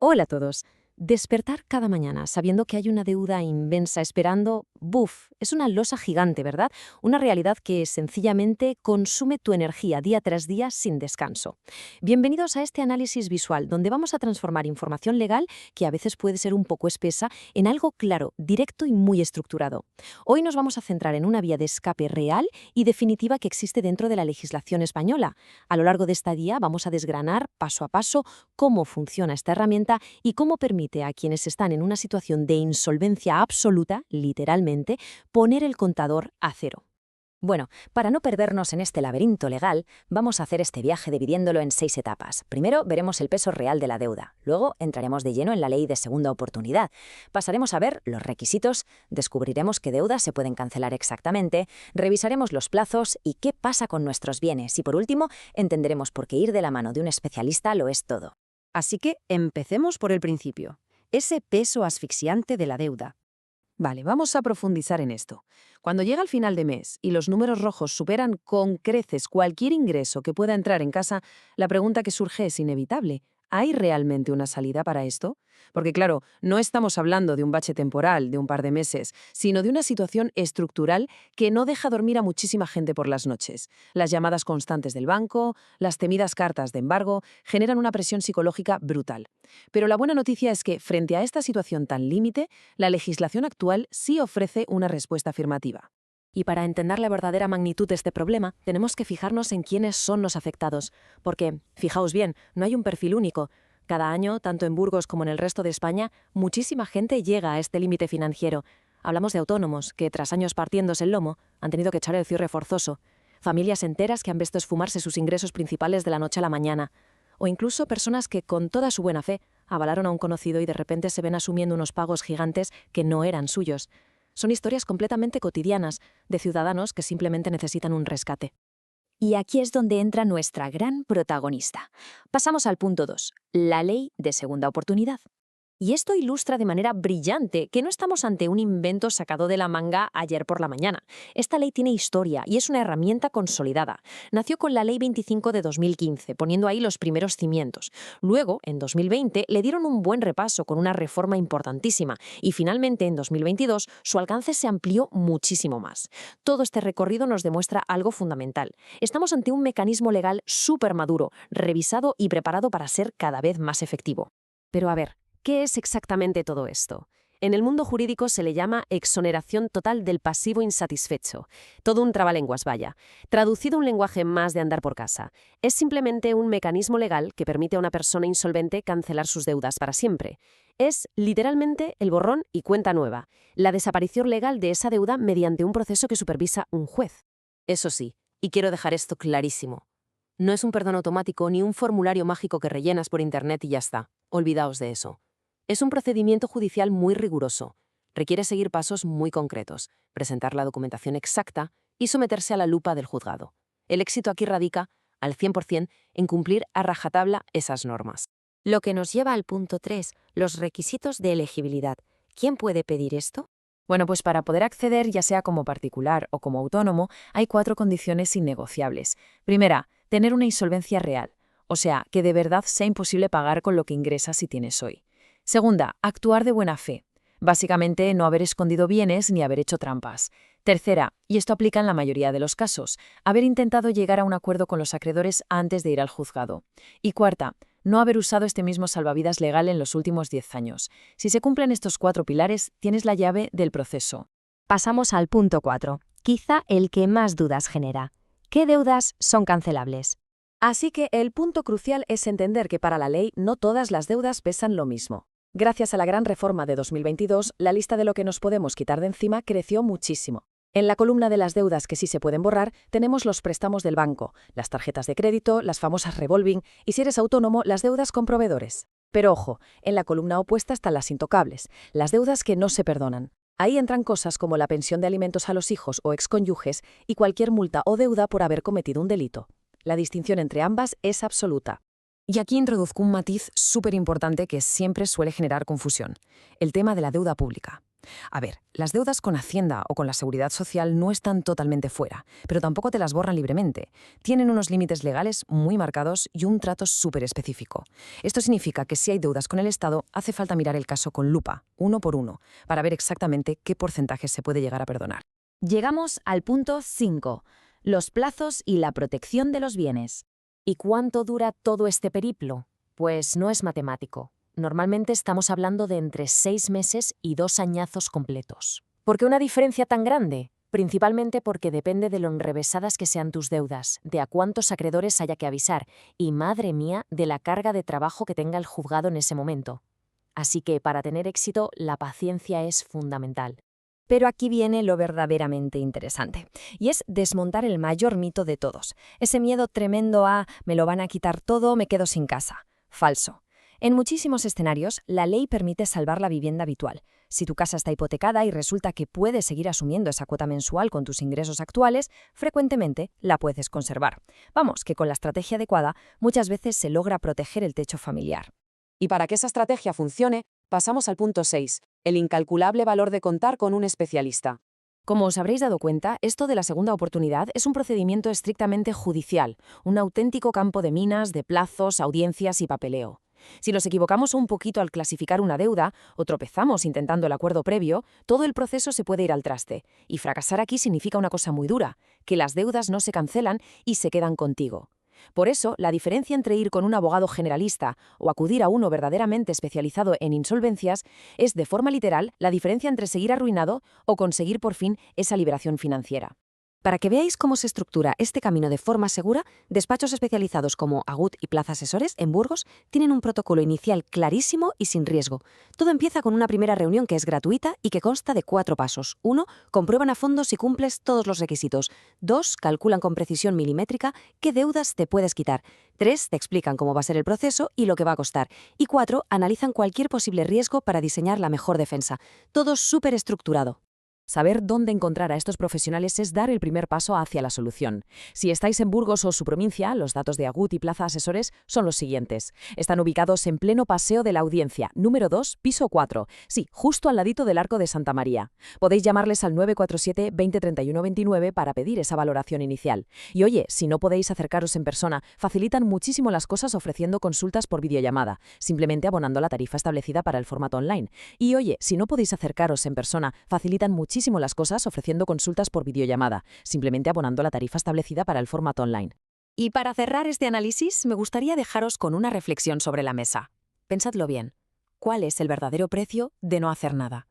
Hola a todos. Despertar cada mañana sabiendo que hay una deuda inmensa esperando, ¡buf! Es una losa gigante, ¿verdad? Una realidad que sencillamente consume tu energía día tras día sin descanso. Bienvenidos a este análisis visual, donde vamos a transformar información legal, que a veces puede ser un poco espesa, en algo claro, directo y muy estructurado. Hoy nos vamos a centrar en una vía de escape real y definitiva que existe dentro de la legislación española. A lo largo de esta guía vamos a desgranar paso a paso cómo funciona esta herramienta y cómo permite a quienes están en una situación de insolvencia absoluta, literalmente, poner el contador a cero. Bueno, para no perdernos en este laberinto legal, vamos a hacer este viaje dividiéndolo en 6 etapas. Primero veremos el peso real de la deuda, luego entraremos de lleno en la ley de segunda oportunidad, pasaremos a ver los requisitos, descubriremos qué deudas se pueden cancelar exactamente, revisaremos los plazos y qué pasa con nuestros bienes y por último entenderemos por qué ir de la mano de un especialista lo es todo. Así que empecemos por el principio. Ese peso asfixiante de la deuda. Vale, vamos a profundizar en esto. Cuando llega el final de mes y los números rojos superan con creces cualquier ingreso que pueda entrar en casa, la pregunta que surge es inevitable. ¿Hay realmente una salida para esto? Porque claro, no estamos hablando de un bache temporal de un par de meses, sino de una situación estructural que no deja dormir a muchísima gente por las noches. Las llamadas constantes del banco, las temidas cartas de embargo, generan una presión psicológica brutal. Pero la buena noticia es que, frente a esta situación tan límite, la legislación actual sí ofrece una respuesta afirmativa. Y para entender la verdadera magnitud de este problema, tenemos que fijarnos en quiénes son los afectados. Porque, fijaos bien, no hay un perfil único. Cada año, tanto en Burgos como en el resto de España, muchísima gente llega a este límite financiero. Hablamos de autónomos que, tras años partiéndose el lomo, han tenido que echar el cierre forzoso. Familias enteras que han visto esfumarse sus ingresos principales de la noche a la mañana. O incluso personas que, con toda su buena fe, avalaron a un conocido y de repente se ven asumiendo unos pagos gigantes que no eran suyos. Son historias completamente cotidianas, de ciudadanos que simplemente necesitan un rescate. Y aquí es donde entra nuestra gran protagonista. Pasamos al punto 2, la ley de segunda oportunidad. Y esto ilustra de manera brillante que no estamos ante un invento sacado de la manga ayer por la mañana. Esta ley tiene historia y es una herramienta consolidada. Nació con la Ley 25 de 2015, poniendo ahí los primeros cimientos. Luego, en 2020, le dieron un buen repaso con una reforma importantísima y finalmente, en 2022, su alcance se amplió muchísimo más. Todo este recorrido nos demuestra algo fundamental. Estamos ante un mecanismo legal súper maduro, revisado y preparado para ser cada vez más efectivo. Pero a ver, ¿qué es exactamente todo esto? En el mundo jurídico se le llama exoneración total del pasivo insatisfecho. Todo un trabalenguas, vaya. Traducido a un lenguaje más de andar por casa. Es simplemente un mecanismo legal que permite a una persona insolvente cancelar sus deudas para siempre. Es, literalmente, el borrón y cuenta nueva. La desaparición legal de esa deuda mediante un proceso que supervisa un juez. Eso sí, y quiero dejar esto clarísimo. No es un perdón automático ni un formulario mágico que rellenas por internet y ya está. Olvidaos de eso. Es un procedimiento judicial muy riguroso. Requiere seguir pasos muy concretos, presentar la documentación exacta y someterse a la lupa del juzgado. El éxito aquí radica, al 100%, en cumplir a rajatabla esas normas. Lo que nos lleva al punto 3, los requisitos de elegibilidad. ¿Quién puede pedir esto? Bueno, pues para poder acceder, ya sea como particular o como autónomo, hay 4 condiciones innegociables. Primera, tener una insolvencia real, o sea, que de verdad sea imposible pagar con lo que ingresas y tienes hoy. Segunda, actuar de buena fe. Básicamente, no haber escondido bienes ni haber hecho trampas. Tercera, y esto aplica en la mayoría de los casos, haber intentado llegar a un acuerdo con los acreedores antes de ir al juzgado. Y cuarta, no haber usado este mismo salvavidas legal en los últimos 10 años. Si se cumplen estos 4 pilares, tienes la llave del proceso. Pasamos al punto 4, quizá el que más dudas genera. ¿Qué deudas son cancelables? Así que el punto crucial es entender que para la ley no todas las deudas pesan lo mismo. Gracias a la gran reforma de 2022, la lista de lo que nos podemos quitar de encima creció muchísimo. En la columna de las deudas que sí se pueden borrar, tenemos los préstamos del banco, las tarjetas de crédito, las famosas revolving y, si eres autónomo, las deudas con proveedores. Pero ojo, en la columna opuesta están las intocables, las deudas que no se perdonan. Ahí entran cosas como la pensión de alimentos a los hijos o excónyuges y cualquier multa o deuda por haber cometido un delito. La distinción entre ambas es absoluta. Y aquí introduzco un matiz súper importante que siempre suele generar confusión: el tema de la deuda pública. A ver, las deudas con Hacienda o con la Seguridad Social no están totalmente fuera, pero tampoco te las borran libremente. Tienen unos límites legales muy marcados y un trato súper específico. Esto significa que si hay deudas con el Estado, hace falta mirar el caso con lupa, uno por uno, para ver exactamente qué porcentaje se puede llegar a perdonar. Llegamos al punto 5, los plazos y la protección de los bienes. ¿Y cuánto dura todo este periplo? Pues no es matemático. Normalmente estamos hablando de entre 6 meses y 2 añazos completos. ¿Por qué una diferencia tan grande? Principalmente porque depende de lo enrevesadas que sean tus deudas, de a cuántos acreedores haya que avisar y, madre mía, de la carga de trabajo que tenga el juzgado en ese momento. Así que, para tener éxito, la paciencia es fundamental. Pero aquí viene lo verdaderamente interesante, y es desmontar el mayor mito de todos, ese miedo tremendo a «me lo van a quitar todo, me quedo sin casa». Falso. En muchísimos escenarios, la ley permite salvar la vivienda habitual. Si tu casa está hipotecada y resulta que puedes seguir asumiendo esa cuota mensual con tus ingresos actuales, frecuentemente la puedes conservar. Vamos, que con la estrategia adecuada, muchas veces se logra proteger el techo familiar. Y para que esa estrategia funcione, pasamos al punto 6, el incalculable valor de contar con un especialista. Como os habréis dado cuenta, esto de la segunda oportunidad es un procedimiento estrictamente judicial, un auténtico campo de minas, de plazos, audiencias y papeleo. Si nos equivocamos un poquito al clasificar una deuda o tropezamos intentando el acuerdo previo, todo el proceso se puede ir al traste. Y fracasar aquí significa una cosa muy dura, que las deudas no se cancelan y se quedan contigo. Por eso, la diferencia entre ir con un abogado generalista o acudir a uno verdaderamente especializado en insolvencias es, de forma literal, la diferencia entre seguir arruinado o conseguir por fin esa liberación financiera. Para que veáis cómo se estructura este camino de forma segura, despachos especializados como Agut y Plaza Asesores en Burgos tienen un protocolo inicial clarísimo y sin riesgo. Todo empieza con una primera reunión que es gratuita y que consta de 4 pasos. 1. Comprueban a fondo si cumples todos los requisitos. 2. Calculan con precisión milimétrica qué deudas te puedes quitar. 3. Te explican cómo va a ser el proceso y lo que va a costar. Y 4. Analizan cualquier posible riesgo para diseñar la mejor defensa. Todo súper estructurado. Saber dónde encontrar a estos profesionales es dar el primer paso hacia la solución. Si estáis en Burgos o su provincia, los datos de Agut y Plaza Asesores son los siguientes. Están ubicados en pleno Paseo de la Audiencia, número 2, piso 4. Sí, justo al ladito del Arco de Santa María. Podéis llamarles al 947 20 31 29 para pedir esa valoración inicial. Y oye, si no podéis acercaros en persona, facilitan muchísimo las cosas ofreciendo consultas por videollamada, simplemente abonando la tarifa establecida para el formato online. Y oye, si no podéis acercaros en persona, facilitan muchísimo las cosas ofreciendo consultas por videollamada, simplemente abonando la tarifa establecida para el formato online. Y para cerrar este análisis, me gustaría dejaros con una reflexión sobre la mesa. Pensadlo bien. ¿Cuál es el verdadero precio de no hacer nada?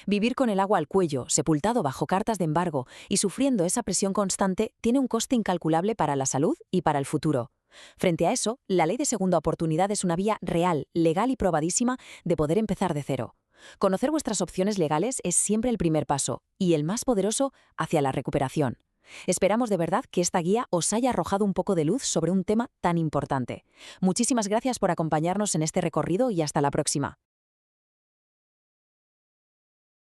Vivir con el agua al cuello, sepultado bajo cartas de embargo y sufriendo esa presión constante tiene un coste incalculable para la salud y para el futuro. Frente a eso, la ley de segunda oportunidad es una vía real, legal y probadísima de poder empezar de cero. Conocer vuestras opciones legales es siempre el primer paso y el más poderoso hacia la recuperación. Esperamos de verdad que esta guía os haya arrojado un poco de luz sobre un tema tan importante. Muchísimas gracias por acompañarnos en este recorrido y hasta la próxima.